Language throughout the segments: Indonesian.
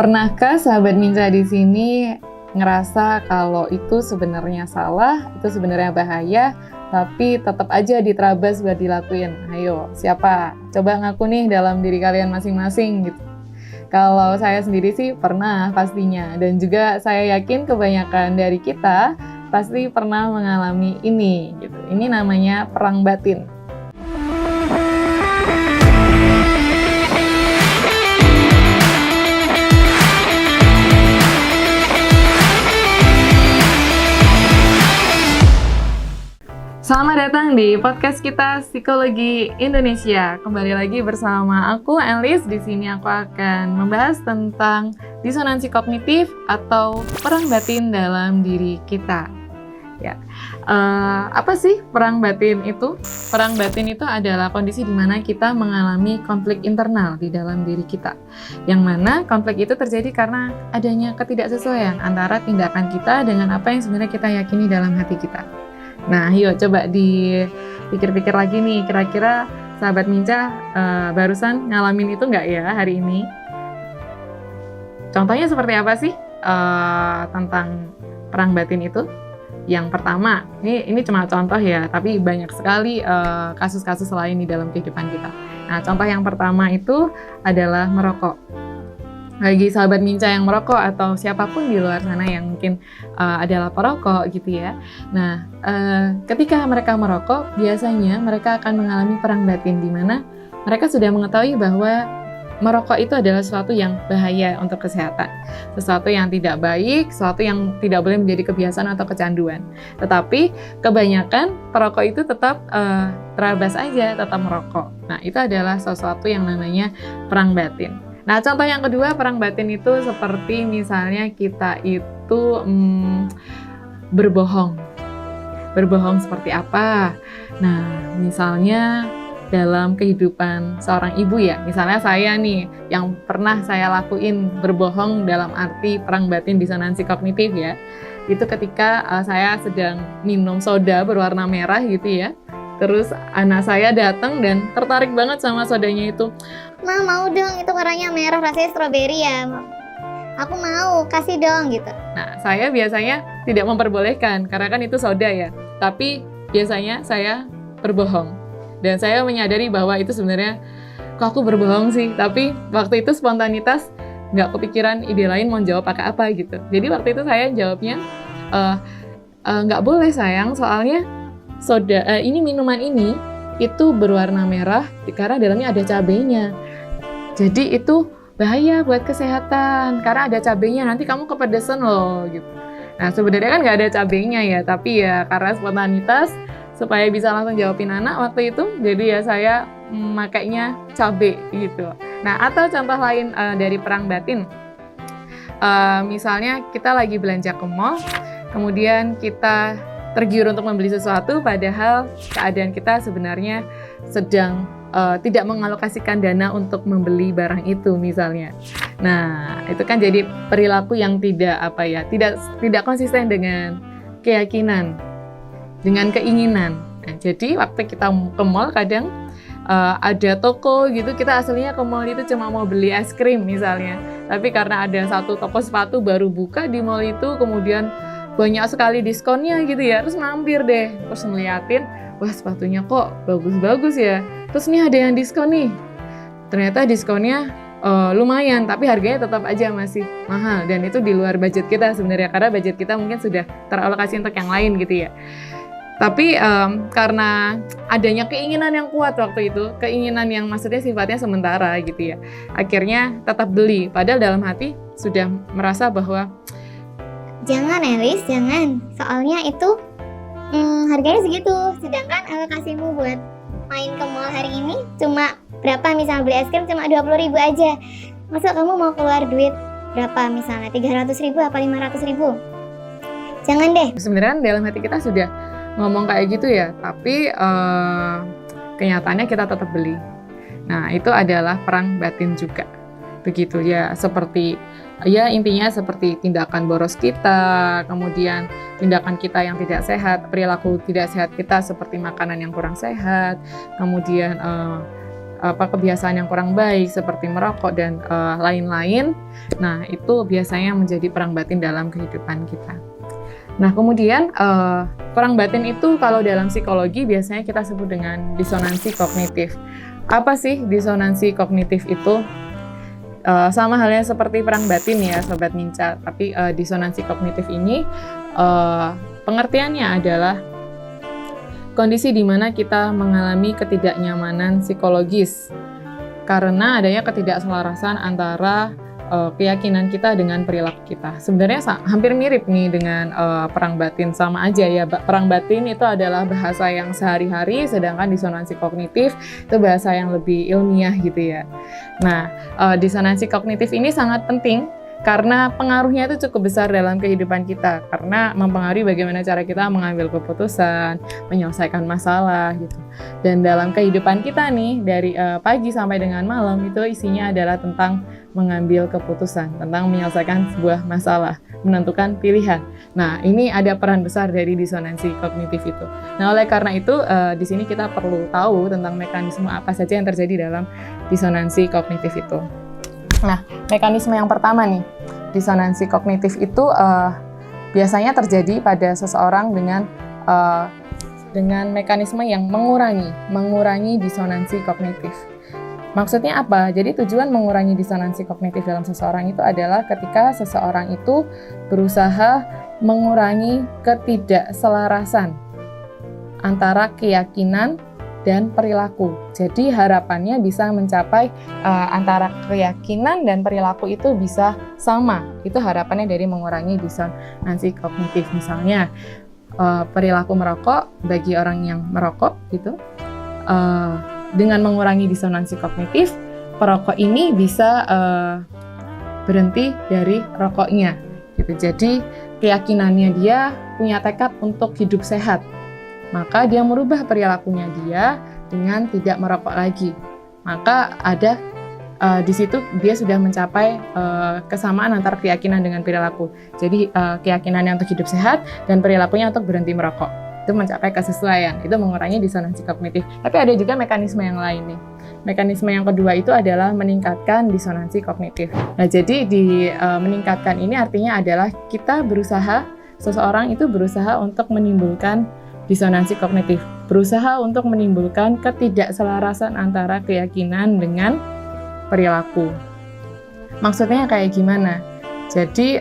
Pernahkah sahabat Minca di sini ngerasa kalau itu sebenarnya salah, itu sebenarnya bahaya, tapi tetap aja diterabas buat dilakuin? Ayo, siapa? Coba ngaku nih dalam diri kalian masing-masing gitu. Kalau saya sendiri sih pernah pastinya, dan juga saya yakin kebanyakan dari kita pasti pernah mengalami ini gitu. Ini namanya perang batin. Selamat datang di podcast kita Psikologi Indonesia. Kembali lagi bersama aku Elis. Di sini aku akan membahas tentang disonansi kognitif atau perang batin dalam diri kita. Ya, apa sih perang batin itu? Perang batin itu adalah kondisi di mana kita mengalami konflik internal di dalam diri kita. Yang mana konflik itu terjadi karena adanya ketidaksesuaian antara tindakan kita dengan apa yang sebenarnya kita yakini dalam hati kita. Nah, yuk coba dipikir-pikir lagi nih, kira-kira sahabat Minca barusan ngalamin itu nggak ya hari ini? Contohnya seperti apa sih tentang perang batin itu? Yang pertama, ini cuma contoh ya, tapi banyak sekali kasus-kasus lain di dalam kehidupan kita. Nah, contoh yang pertama itu adalah merokok. Bagi sahabat Minca yang merokok atau siapapun di luar sana yang mungkin adalah perokok gitu ya. Nah, ketika mereka merokok, biasanya mereka akan mengalami perang batin di mana mereka sudah mengetahui bahwa merokok itu adalah sesuatu yang bahaya untuk kesehatan. Sesuatu yang tidak baik, sesuatu yang tidak boleh menjadi kebiasaan atau kecanduan. Tetapi kebanyakan perokok itu tetap terabas aja, tetap merokok. Nah, itu adalah sesuatu yang namanya perang batin. Nah, contoh yang kedua perang batin itu seperti misalnya kita itu berbohong. Berbohong seperti apa? Nah, misalnya dalam kehidupan seorang ibu ya, misalnya saya nih yang pernah saya lakuin berbohong dalam arti perang batin disonansi kognitif ya, itu ketika saya sedang minum soda berwarna merah gitu ya. Terus anak saya datang dan tertarik banget sama sodanya itu. Ma, mau dong, itu warnanya merah, rasanya stroberi ya. Aku mau, kasih dong gitu. Nah, saya biasanya tidak memperbolehkan karena kan itu soda ya. Tapi biasanya saya berbohong. Dan saya menyadari bahwa itu sebenarnya kok aku berbohong sih. Tapi waktu itu spontanitas nggak kepikiran ide lain mau jawab pakai apa gitu. Jadi waktu itu saya jawabnya nggak boleh sayang, soalnya soda ini minuman ini itu berwarna merah karena dalamnya ada cabenya. Jadi itu bahaya buat kesehatan karena ada cabenya, nanti kamu kepedesan loh gitu. Nah, sebenarnya kan nggak ada cabenya ya, tapi ya karena spontanitas supaya bisa langsung jawabin anak waktu itu, jadi ya saya makainya cabe gitu. Nah, atau contoh lain dari perang batin, misalnya kita lagi belanja ke mall, kemudian kita tergiur untuk membeli sesuatu, padahal keadaan kita sebenarnya sedang tidak mengalokasikan dana untuk membeli barang itu misalnya. Nah, itu kan jadi perilaku yang tidak konsisten dengan keyakinan, dengan keinginan. Nah, jadi waktu kita ke mall kadang ada toko gitu, kita aslinya ke mall itu cuma mau beli es krim misalnya. Tapi karena ada satu toko sepatu baru buka di mall itu, kemudian banyak sekali diskonnya gitu ya, terus mampir deh, terus ngeliatin, wah sepatunya kok bagus-bagus ya, terus nih ada yang diskon nih, ternyata diskonnya lumayan, tapi harganya tetap aja masih mahal, dan itu di luar budget kita sebenarnya, karena budget kita mungkin sudah teralokasi untuk yang lain gitu ya. Tapi karena adanya keinginan yang kuat waktu itu, keinginan yang maksudnya sifatnya sementara gitu ya, akhirnya tetap beli, padahal dalam hati sudah merasa bahwa Jangan Elis, jangan. Soalnya itu harganya segitu. Sedangkan alokasimu buat main ke mall hari ini cuma berapa, misalnya beli es krim cuma 20.000 aja. Masa kamu mau keluar duit berapa, misalnya 300.000 apa 500.000? Jangan deh. Sebenarnya dalam hati kita sudah ngomong kayak gitu ya, tapi kenyataannya kita tetap beli. Nah, itu adalah perang batin juga. Begitu ya, seperti ya intinya seperti tindakan boros kita, kemudian tindakan kita yang tidak sehat, perilaku tidak sehat kita seperti makanan yang kurang sehat, kemudian kebiasaan yang kurang baik seperti merokok dan lain-lain. Nah, itu biasanya menjadi perang batin dalam kehidupan kita. Nah, kemudian perang batin itu kalau dalam psikologi biasanya kita sebut dengan disonansi kognitif. Apa sih disonansi kognitif itu? Sama halnya seperti perang batin ya, Sobat Minca. Tapi disonansi kognitif ini pengertiannya adalah kondisi di mana kita mengalami ketidaknyamanan psikologis karena adanya ketidakselarasan antara keyakinan kita dengan perilaku kita. Sebenarnya hampir mirip nih dengan perang batin, sama aja ya. Perang batin itu adalah bahasa yang sehari-hari, sedangkan disonansi kognitif itu bahasa yang lebih ilmiah gitu ya. Nah, disonansi kognitif ini sangat penting karena pengaruhnya itu cukup besar dalam kehidupan kita, karena mempengaruhi bagaimana cara kita mengambil keputusan, menyelesaikan masalah gitu. Dan dalam kehidupan kita nih, dari pagi sampai dengan malam itu isinya adalah tentang mengambil keputusan, tentang menyelesaikan sebuah masalah, menentukan pilihan. Nah, ini ada peran besar dari disonansi kognitif itu. Nah, oleh karena itu di sini kita perlu tahu tentang mekanisme apa saja yang terjadi dalam disonansi kognitif itu. Nah, mekanisme yang pertama nih, disonansi kognitif itu biasanya terjadi pada seseorang dengan mekanisme yang mengurangi disonansi kognitif. Maksudnya apa? Jadi tujuan mengurangi disonansi kognitif dalam seseorang itu adalah ketika seseorang itu berusaha mengurangi ketidakselarasan antara keyakinan dan perilaku. Jadi harapannya bisa mencapai antara keyakinan dan perilaku itu bisa sama. Itu harapannya dari mengurangi disonansi kognitif. Misalnya perilaku merokok bagi orang yang merokok gitu, dengan mengurangi disonansi kognitif, perokok ini bisa berhenti dari rokoknya gitu. Jadi keyakinannya dia punya tekad untuk hidup sehat, maka dia merubah perilakunya dia dengan tidak merokok lagi. Maka ada di situ dia sudah mencapai kesamaan antara keyakinan dengan perilaku. Jadi keyakinannya untuk hidup sehat dan perilakunya untuk berhenti merokok. Itu mencapai kesesuaian, itu mengurangi disonansi kognitif. Tapi ada juga mekanisme yang lain nih. Mekanisme yang kedua itu adalah meningkatkan disonansi kognitif. Nah, jadi di meningkatkan ini artinya adalah seseorang itu berusaha untuk menimbulkan disonansi kognitif, berusaha untuk menimbulkan ketidakselarasan antara keyakinan dengan perilaku. Maksudnya kayak gimana? Jadi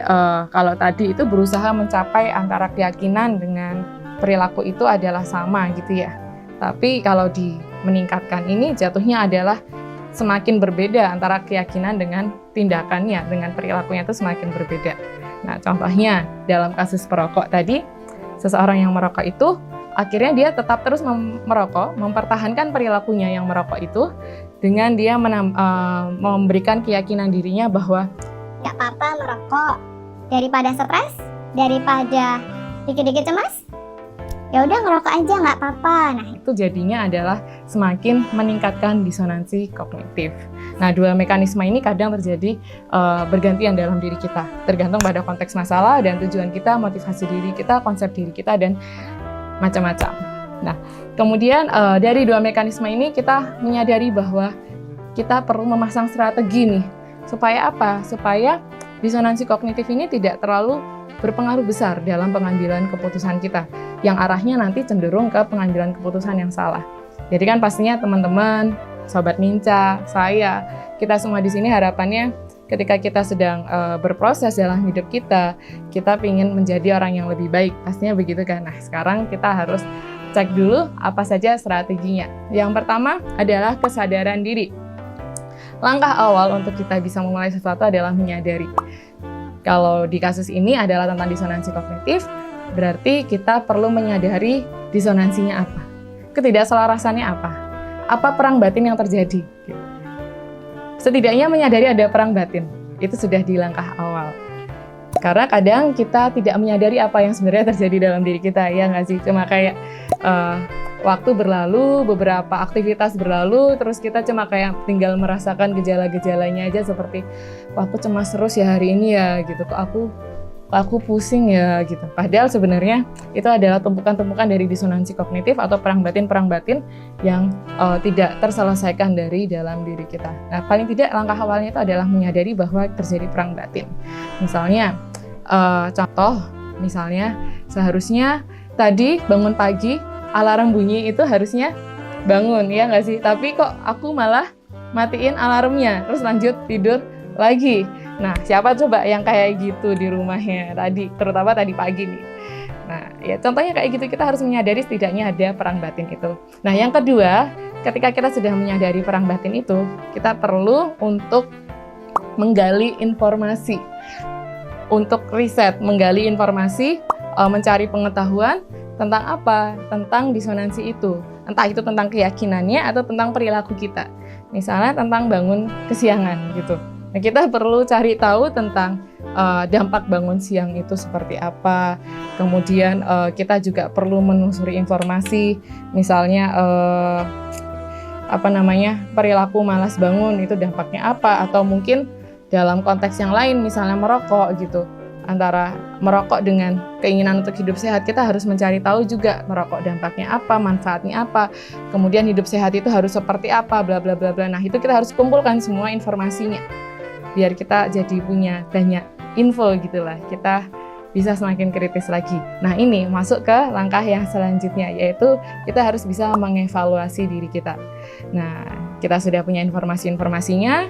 kalau tadi itu berusaha mencapai antara keyakinan dengan perilaku itu adalah sama gitu ya. Tapi kalau di meningkatkan ini jatuhnya adalah semakin berbeda antara keyakinan dengan tindakannya, dengan perilakunya itu semakin berbeda. Nah, contohnya dalam kasus perokok tadi, seseorang yang merokok itu akhirnya dia tetap terus merokok, mempertahankan perilakunya yang merokok itu dengan dia memberikan keyakinan dirinya bahwa nggak apa-apa merokok, daripada stres, daripada dikit-dikit cemas, ya udah ngerokok aja nggak apa-apa. Nah, itu jadinya adalah semakin meningkatkan disonansi kognitif. Nah, dua mekanisme ini kadang terjadi bergantian dalam diri kita, tergantung pada konteks masalah dan tujuan kita, motivasi diri kita, konsep diri kita, dan macam-macam. Nah, kemudian dari dua mekanisme ini kita menyadari bahwa kita perlu memasang strategi nih. Supaya apa? Supaya disonansi kognitif ini tidak terlalu berpengaruh besar dalam pengambilan keputusan kita, yang arahnya nanti cenderung ke pengambilan keputusan yang salah. Jadi kan pastinya teman-teman, Sobat Minca, saya, kita semua di sini harapannya ketika kita sedang berproses dalam hidup kita ingin menjadi orang yang lebih baik, pastinya begitu kan. Nah, sekarang kita harus cek dulu apa saja strateginya. Yang pertama adalah kesadaran diri. Langkah awal untuk kita bisa memulai sesuatu adalah menyadari. Kalau di kasus ini adalah tentang disonansi kognitif, berarti kita perlu menyadari disonansinya apa, ketidakselarasannya apa perang batin yang terjadi. Setidaknya menyadari ada perang batin, itu sudah di langkah awal. Karena kadang kita tidak menyadari apa yang sebenarnya terjadi dalam diri kita, ya nggak sih? Cuma kayak waktu berlalu, beberapa aktivitas berlalu, terus kita cuma kayak tinggal merasakan gejala-gejalanya aja seperti, wah aku cemas terus ya hari ini ya, gitu. Kok aku aku pusing ya gitu. Padahal sebenarnya itu adalah tumpukan-tumpukan dari disonansi kognitif atau perang batin yang tidak terselesaikan dari dalam diri kita. Nah, paling tidak langkah awalnya itu adalah menyadari bahwa terjadi perang batin. Misalnya, contoh, misalnya seharusnya tadi bangun pagi, alarm bunyi itu harusnya bangun, ya nggak sih? Tapi kok aku malah matiin alarmnya, terus lanjut tidur lagi. Nah, siapa coba yang kayak gitu di rumahnya tadi, terutama tadi pagi nih. Nah, ya contohnya kayak gitu, kita harus menyadari setidaknya ada perang batin itu. Nah, yang kedua, ketika kita sudah menyadari perang batin itu, kita perlu untuk menggali informasi, untuk riset, menggali informasi, mencari pengetahuan tentang apa? Tentang disonansi itu. Entah itu tentang keyakinannya atau tentang perilaku kita. Misalnya tentang bangun kesiangan gitu. Nah, kita perlu cari tahu tentang dampak bangun siang itu seperti apa. Kemudian kita juga perlu menelusuri informasi, misalnya perilaku malas bangun itu dampaknya apa, atau mungkin dalam konteks yang lain, misalnya merokok gitu. Antara merokok dengan keinginan untuk hidup sehat, kita harus mencari tahu juga merokok dampaknya apa, manfaatnya apa. Kemudian hidup sehat itu harus seperti apa, bla bla bla bla. Nah, itu kita harus kumpulkan semua informasinya, biar kita jadi punya banyak info gitulah, kita bisa semakin kritis lagi. Nah, ini masuk ke langkah yang selanjutnya, yaitu kita harus bisa mengevaluasi diri kita. Nah, kita sudah punya informasinya,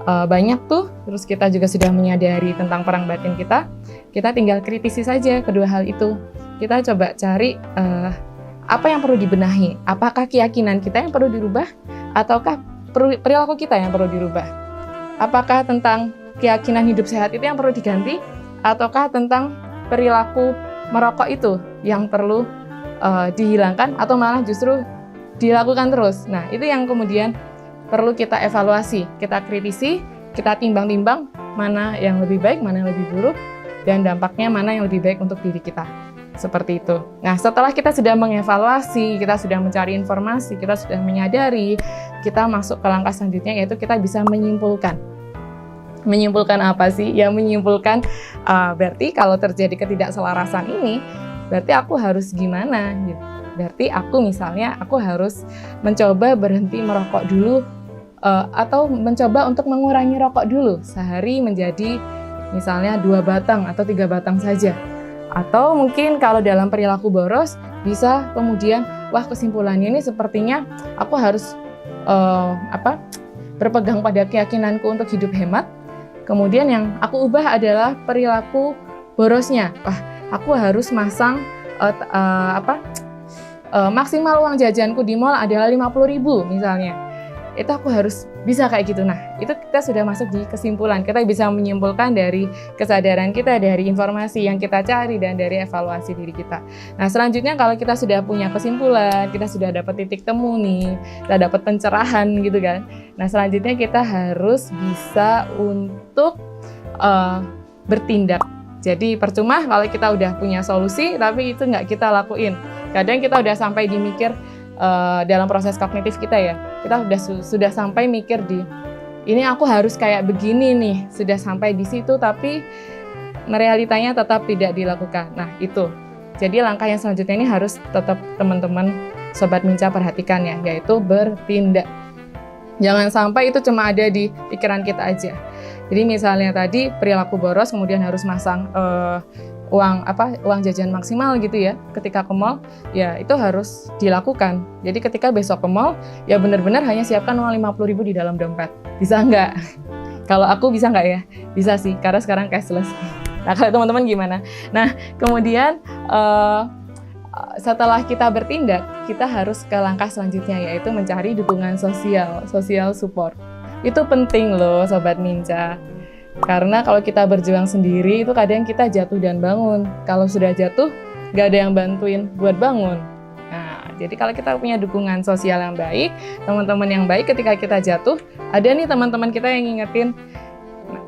banyak tuh, terus kita juga sudah menyadari tentang perang batin kita tinggal kritisi saja kedua hal itu. Kita coba cari apa yang perlu dibenahi, apakah keyakinan kita yang perlu dirubah, ataukah perilaku kita yang perlu dirubah. Apakah tentang keyakinan hidup sehat itu yang perlu diganti, ataukah tentang perilaku merokok itu yang perlu dihilangkan, atau malah justru dilakukan terus. Nah, itu yang kemudian perlu kita evaluasi, kita kritisi, kita timbang-timbang mana yang lebih baik, mana yang lebih buruk, dan dampaknya mana yang lebih baik untuk diri kita. Seperti itu. Nah, setelah kita sudah mengevaluasi, kita sudah mencari informasi, kita sudah menyadari, kita masuk ke langkah selanjutnya, yaitu kita bisa menyimpulkan. Menyimpulkan apa sih? Ya, menyimpulkan berarti kalau terjadi ketidakselarasan ini, berarti aku harus gimana? Gitu. Berarti aku harus mencoba berhenti merokok dulu, atau mencoba untuk mengurangi rokok dulu. Sehari menjadi misalnya 2 batang atau 3 batang saja. Atau mungkin kalau dalam perilaku boros, bisa kemudian, kesimpulannya ini sepertinya aku harus berpegang pada keyakinanku untuk hidup hemat. Kemudian yang aku ubah adalah perilaku borosnya. Aku harus masang maksimal uang jajanku di mall adalah 50.000 misalnya. Itu aku harus bisa kayak gitu. Nah, itu kita sudah masuk di kesimpulan. Kita bisa menyimpulkan dari kesadaran kita, dari informasi yang kita cari, dan dari evaluasi diri kita. Nah, selanjutnya kalau kita sudah punya kesimpulan, kita sudah dapat titik temu nih, kita dapat pencerahan gitu kan. Nah, selanjutnya kita harus bisa untuk bertindak. Jadi percuma kalau kita udah punya solusi, tapi itu nggak kita lakuin. Kadang kita udah sampai di mikir, dalam proses kognitif kita ya, kita sudah sampai mikir ini aku harus kayak begini nih, sudah sampai di situ, tapi realitanya tetap tidak dilakukan. Nah, itu. Jadi langkah yang selanjutnya ini harus tetap teman-teman Sobat Minca perhatikan ya, yaitu bertindak. Jangan sampai itu cuma ada di pikiran kita aja. Jadi misalnya tadi perilaku boros, kemudian harus masang uang jajan maksimal gitu ya ketika ke mall, ya itu harus dilakukan. Jadi ketika besok ke mall, ya benar-benar hanya siapkan uang 50.000 di dalam dompet. Bisa nggak? Kalau aku bisa nggak ya? Bisa sih, karena sekarang cashless. Nah, kalau teman-teman gimana? Nah, kemudian setelah kita bertindak, kita harus ke langkah selanjutnya, yaitu mencari dukungan social support. Itu penting loh Sobat Minca. Karena kalau kita berjuang sendiri, itu kadang kita jatuh dan bangun. Kalau sudah jatuh, nggak ada yang bantuin buat bangun. Nah, jadi kalau kita punya dukungan sosial yang baik, teman-teman yang baik ketika kita jatuh, ada nih teman-teman kita yang ngingetin,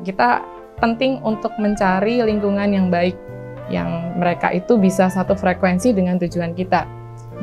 kita penting untuk mencari lingkungan yang baik, yang mereka itu bisa satu frekuensi dengan tujuan kita.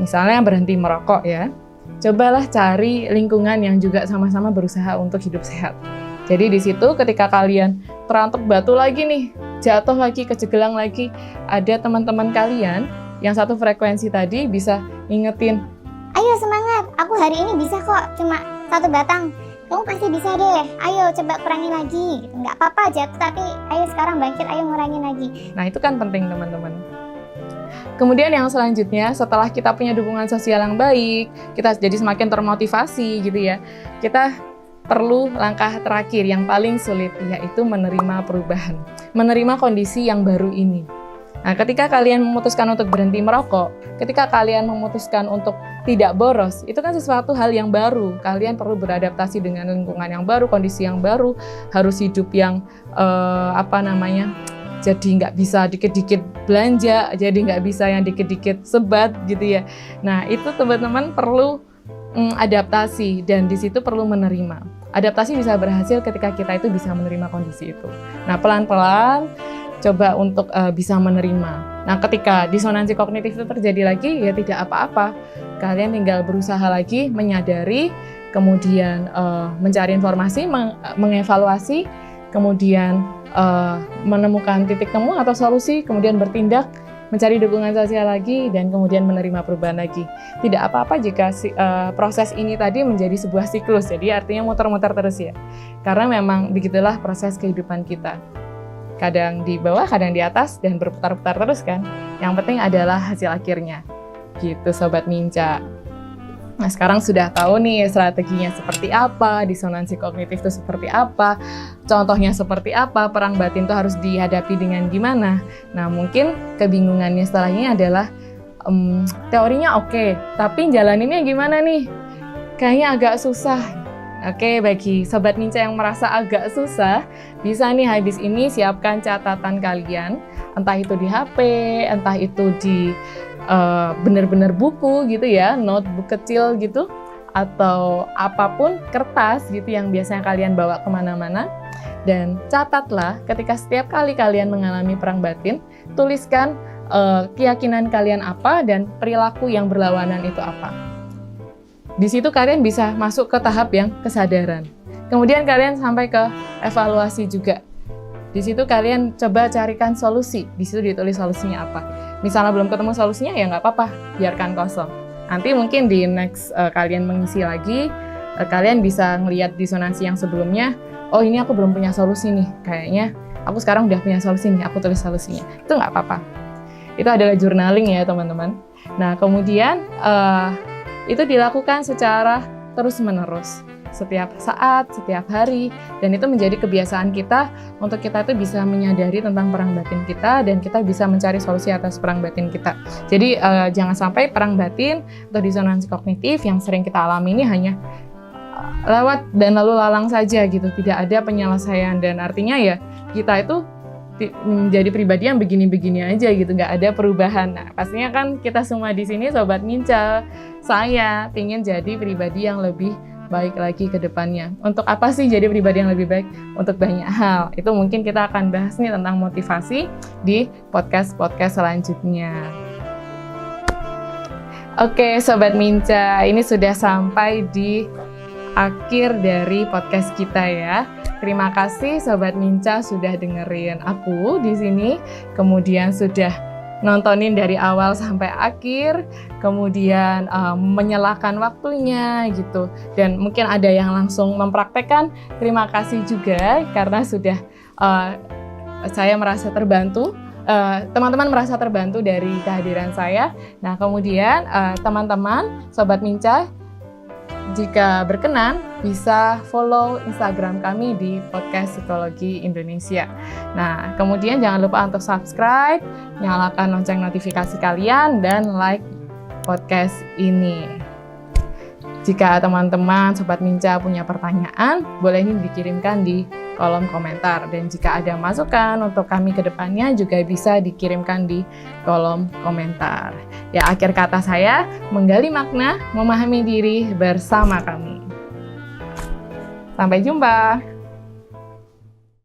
Misalnya berhenti merokok ya, cobalah cari lingkungan yang juga sama-sama berusaha untuk hidup sehat. Jadi di situ ketika kalian terantuk batu lagi nih, jatuh lagi, kejegelang lagi, ada teman-teman kalian yang satu frekuensi tadi bisa ingetin, ayo semangat, aku hari ini bisa kok, cuma 1 batang. Kamu pasti bisa deh, ayo coba kurangi lagi. Nggak apa-apa jatuh, tapi ayo sekarang bangkit, ayo ngurangin lagi. Nah itu kan penting teman-teman. Kemudian yang selanjutnya, setelah kita punya dukungan sosial yang baik, kita jadi semakin termotivasi gitu ya, kita perlu langkah terakhir yang paling sulit, yaitu menerima perubahan, menerima kondisi yang baru ini. Nah, ketika kalian memutuskan untuk berhenti merokok, ketika kalian memutuskan untuk tidak boros, itu kan sesuatu hal yang baru. Kalian perlu beradaptasi dengan lingkungan yang baru, kondisi yang baru, harus hidup yang jadi nggak bisa dikit-dikit belanja, jadi nggak bisa yang dikit-dikit sebat gitu ya. Nah, itu teman-teman perlu adaptasi, dan di situ perlu menerima. Adaptasi bisa berhasil ketika kita itu bisa menerima kondisi itu. Nah, pelan-pelan coba untuk bisa menerima. Nah, ketika disonansi kognitif itu terjadi lagi, ya tidak apa-apa. Kalian tinggal berusaha lagi, menyadari, kemudian mencari informasi, mengevaluasi, kemudian menemukan titik temu atau solusi, kemudian bertindak, mencari dukungan sosial lagi, dan kemudian menerima perubahan lagi. Tidak apa-apa jika proses ini tadi menjadi sebuah siklus, jadi artinya muter-muter terus ya. Karena memang begitulah proses kehidupan kita. Kadang di bawah, kadang di atas, dan berputar-putar terus kan. Yang penting adalah hasil akhirnya. Gitu Sobat Minca. Nah, sekarang sudah tahu nih strateginya seperti apa, disonansi kognitif itu seperti apa, contohnya seperti apa, perang batin itu harus dihadapi dengan gimana. Nah, mungkin kebingungannya setelah ini adalah teorinya oke, tapi jalaninnya gimana nih? Kayaknya agak susah. Oke, bagi Sobat Minca yang merasa agak susah, bisa nih habis ini siapkan catatan kalian, entah itu di HP, entah itu di bener-bener buku gitu ya, notebook kecil gitu, atau apapun, kertas gitu yang biasanya kalian bawa kemana-mana. Dan catatlah ketika setiap kali kalian mengalami perang batin, tuliskan keyakinan kalian apa dan perilaku yang berlawanan itu apa. Di situ kalian bisa masuk ke tahap yang kesadaran. Kemudian kalian sampai ke evaluasi juga. Di situ kalian coba carikan solusi. Di situ ditulis solusinya apa. Misalnya belum ketemu solusinya, ya nggak apa-apa, biarkan kosong. Nanti mungkin di next kalian mengisi lagi, kalian bisa ngelihat disonansi yang sebelumnya. Oh, ini aku belum punya solusi nih. Kayaknya aku sekarang udah punya solusi nih, aku tulis solusinya. Itu nggak apa-apa. Itu adalah journaling ya teman-teman. Nah, kemudian itu dilakukan secara terus-menerus, setiap saat, setiap hari, dan itu menjadi kebiasaan kita untuk kita itu bisa menyadari tentang perang batin kita, dan kita bisa mencari solusi atas perang batin kita. Jadi jangan sampai perang batin atau disonansi kognitif yang sering kita alami ini hanya lewat dan lalu lalang saja gitu, tidak ada penyelesaian, dan artinya ya kita itu menjadi pribadi yang begini-begini aja gitu, nggak ada perubahan. Nah, pastinya kan kita semua di sini Sobat Minca, saya ingin jadi pribadi yang lebih baik lagi ke depannya. Untuk apa sih jadi pribadi yang lebih baik? Untuk banyak hal. Itu mungkin kita akan bahas nih tentang motivasi di podcast-podcast selanjutnya. Oke, Sobat Minca, ini sudah sampai di akhir dari podcast kita ya. Terima kasih Sobat Minca sudah dengerin aku di sini, kemudian sudah nontonin dari awal sampai akhir, kemudian menyelahkan waktunya gitu, dan mungkin ada yang langsung mempraktekkan. Terima kasih juga karena sudah saya merasa terbantu, teman-teman merasa terbantu dari kehadiran saya. Nah, kemudian teman-teman Sobat Minca, jika berkenan, bisa follow Instagram kami di Podcast Psikologi Indonesia. Nah, kemudian jangan lupa untuk subscribe, nyalakan lonceng notifikasi kalian, dan like podcast ini. Jika teman-teman Sobat Minca punya pertanyaan, boleh ini dikirimkan di kolom komentar. Dan jika ada masukan untuk kami ke depannya, juga bisa dikirimkan di kolom komentar. Ya, akhir kata saya, menggali makna, memahami diri bersama kami. Sampai jumpa.